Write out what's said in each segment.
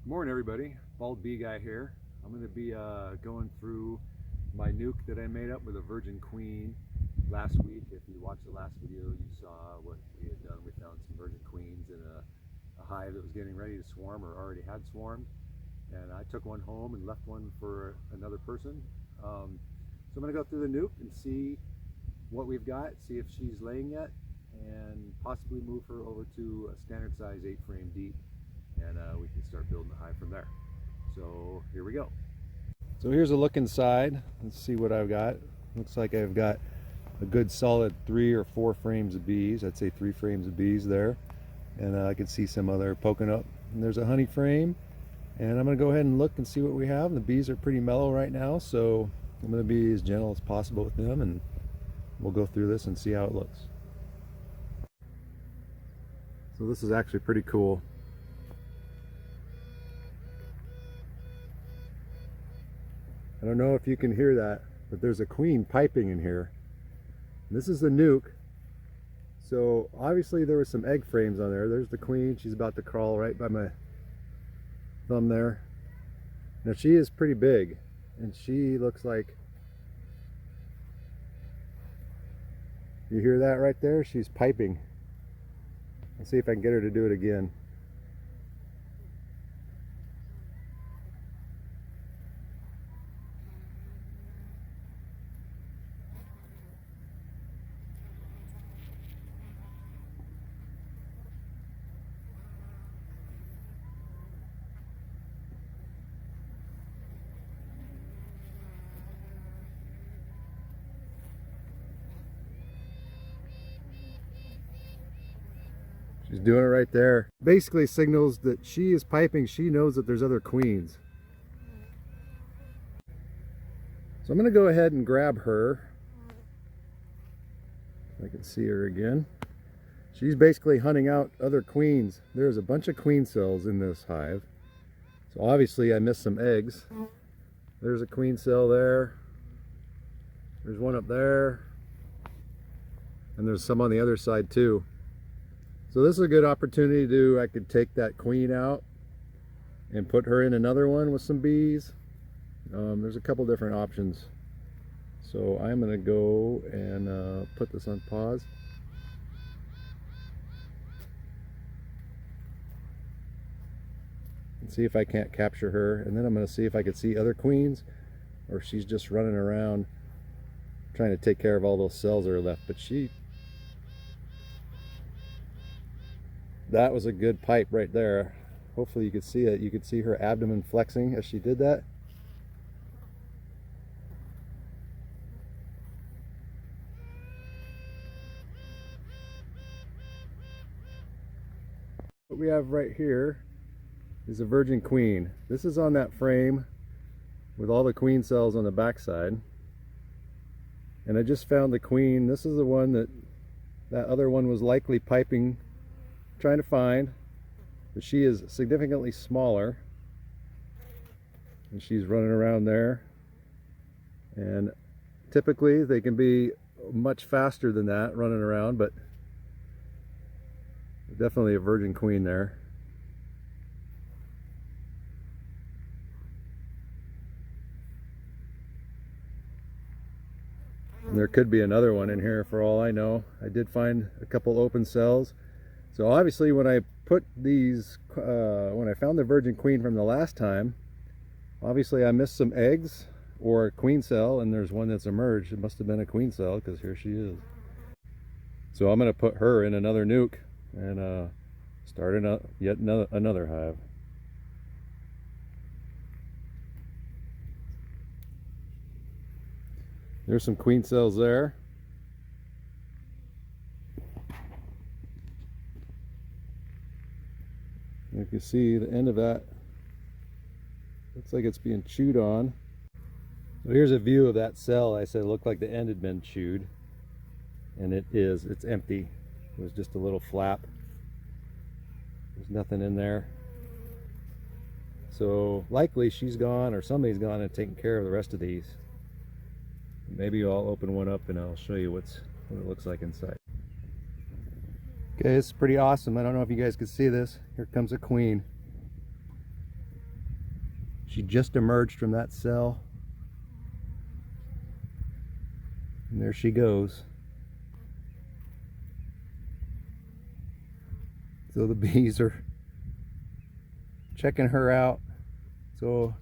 Morning everybody, Bald Bee Guy here. I'm going to be going through my nuke that I made up with a virgin queen last week. If you watched the last video, you saw what we had done. We found some virgin queens in a hive that was getting ready to swarm or already had swarmed. And I took one home and left one for another person. So I'm going to go through the nuke and see what we've got, see if she's laying yet, and possibly move her over to a standard size 8 frame deep. And we can start building the hive from there. So here we go. So here's a look inside. Let's see what I've got. Looks like I've got a good solid 3 or 4 frames of bees. I'd say 3 frames of bees there. And I can see some other poking up. And there's a honey frame. And I'm going to go ahead and look and see what we have. The bees are pretty mellow right now, so I'm going to be as gentle as possible with them, and we'll go through this and see how it looks. So this is actually pretty cool. I don't know if you can hear that, but there's a queen piping in here. This is the nuke. So obviously there was some egg frames on there. There's the queen. She's about to crawl right by my thumb there. Now she is pretty big, and she looks like, you hear that right there? She's piping. Let's see if I can get her to do it again. She's doing it right there. Basically signals that she is piping. She knows that there's other queens. So I'm going to go ahead and grab her. I can see her again. She's basically hunting out other queens. There's a bunch of queen cells in this hive. So obviously I missed some eggs. There's a queen cell there. There's one up there. And there's some on the other side too. So this is a good opportunity to, I could take that queen out and put her in another one with some bees. There's a couple different options. So I'm going to go and put this on pause. And see if I can't capture her. And then I'm going to see if I can see other queens, or if she's just running around trying to take care of all those cells that are left. But that was a good pipe right there. Hopefully you could see it. You could see her abdomen flexing as she did that. What we have right here is a virgin queen. This is on that frame with all the queen cells on the back side. And I just found the queen. This is the one that other one was likely piping, trying to find, but she is significantly smaller, and she's running around there. And typically they can be much faster than that running around, but definitely a virgin queen there. And there could be another one in here for all I know. I did find a couple open cells. So obviously when I put these, when I found the virgin queen from the last time, obviously I missed some eggs or a queen cell, and there's one that's emerged. It must have been a queen cell, because here she is. So I'm going to put her in another nuke and start yet another hive. There's some queen cells there. You can see the end of that. Looks like it's being chewed on. So here's a view of that cell. I said it looked like the end had been chewed. And it is. It's empty. It was just a little flap. There's nothing in there. So likely she's gone, or somebody's gone and taken care of the rest of these. Maybe I'll open one up and I'll show you what it looks like inside. Okay, it's pretty awesome. I don't know if you guys can see this. Here comes a queen. She just emerged from that cell. And there she goes. So the bees are checking her out. So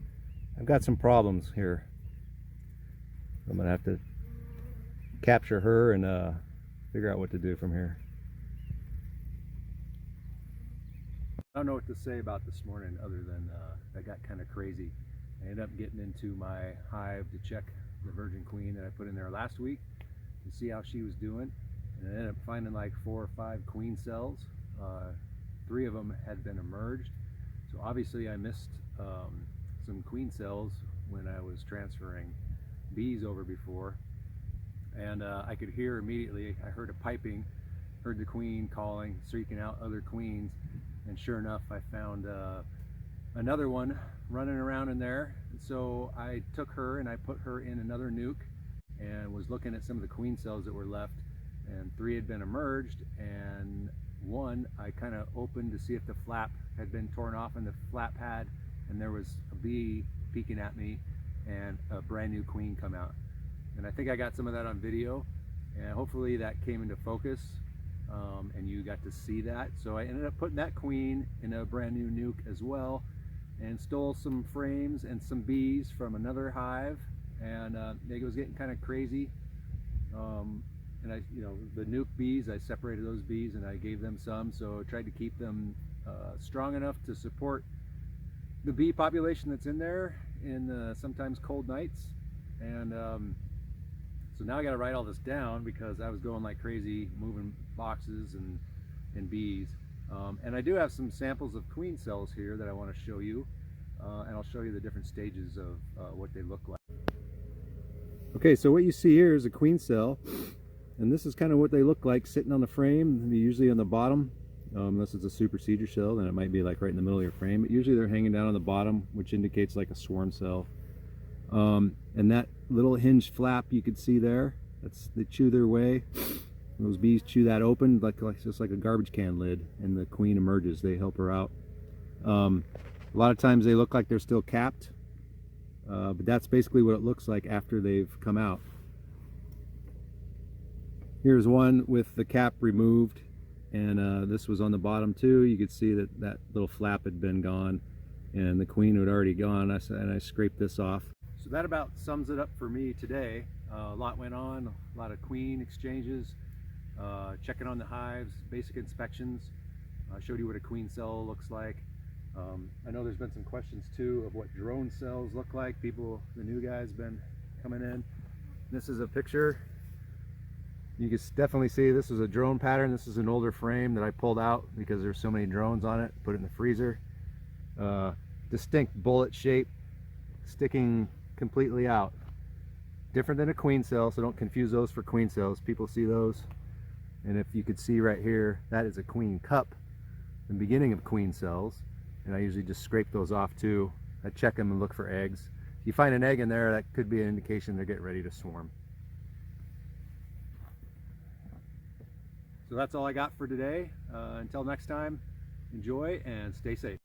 I've got some problems here. I'm gonna have to capture her and figure out what to do from here. I don't know what to say about this morning other than I got kind of crazy. I ended up getting into my hive to check the virgin queen that I put in there last week to see how she was doing, and I ended up finding like 4 or 5 queen cells. 3 of them had been emerged, so obviously I missed some queen cells when I was transferring bees over before, and I could hear immediately. I heard a piping, heard the queen calling, seeking out other queens, and sure enough I found another one running around in there. So I took her and I put her in another nuke and was looking at some of the queen cells that were left, and 3 had been emerged, and 1 I kind of opened to see if the flap had been torn off, and the flap had, and there was a bee peeking at me and a brand new queen come out. And I think I got some of that on video, and hopefully that came into focus and you got to see that. So I ended up putting that queen in a brand new nuke as well, and stole some frames and some bees from another hive, and it was getting kind of crazy. And I, the nuke bees, I separated those bees and I gave them some, so I tried to keep them strong enough to support the bee population that's in there in sometimes cold nights. And so now I got to write all this down because I was going like crazy moving boxes and bees. And I do have some samples of queen cells here that I want to show you, and I'll show you the different stages of what they look like. Okay, so what you see here is a queen cell, and this is kind of what they look like sitting on the frame. They're usually on the bottom, unless it's a supersedure cell, then it might be like right in the middle of your frame, but usually they're hanging down on the bottom, which indicates like a swarm cell. And that little hinged flap you could see there, they chew their way. Those bees chew that open like just like a garbage can lid, and the queen emerges. They help her out. A lot of times they look like they're still capped, but that's basically what it looks like after they've come out. Here's one with the cap removed, and this was on the bottom too. You could see that that little flap had been gone, and the queen had already gone, and I scraped this off. So that about sums it up for me today. A lot went on, a lot of queen exchanges, checking on the hives, basic inspections. I showed you what a queen cell looks like. I know there's been some questions too of what drone cells look like. People, the new guys, been coming in. This is a picture. You can definitely see this is a drone pattern. This is an older frame that I pulled out because there's so many drones on it. Put it in the freezer. Distinct bullet shape, sticking completely out. Different than a queen cell, so don't confuse those for queen cells. People see those, and if you could see right here, that is a queen cup, the beginning of queen cells, and I usually just scrape those off too. I check them and look for eggs. If you find an egg in there, that could be an indication they're getting ready to swarm. So that's all I got for today. Until next time, enjoy and stay safe.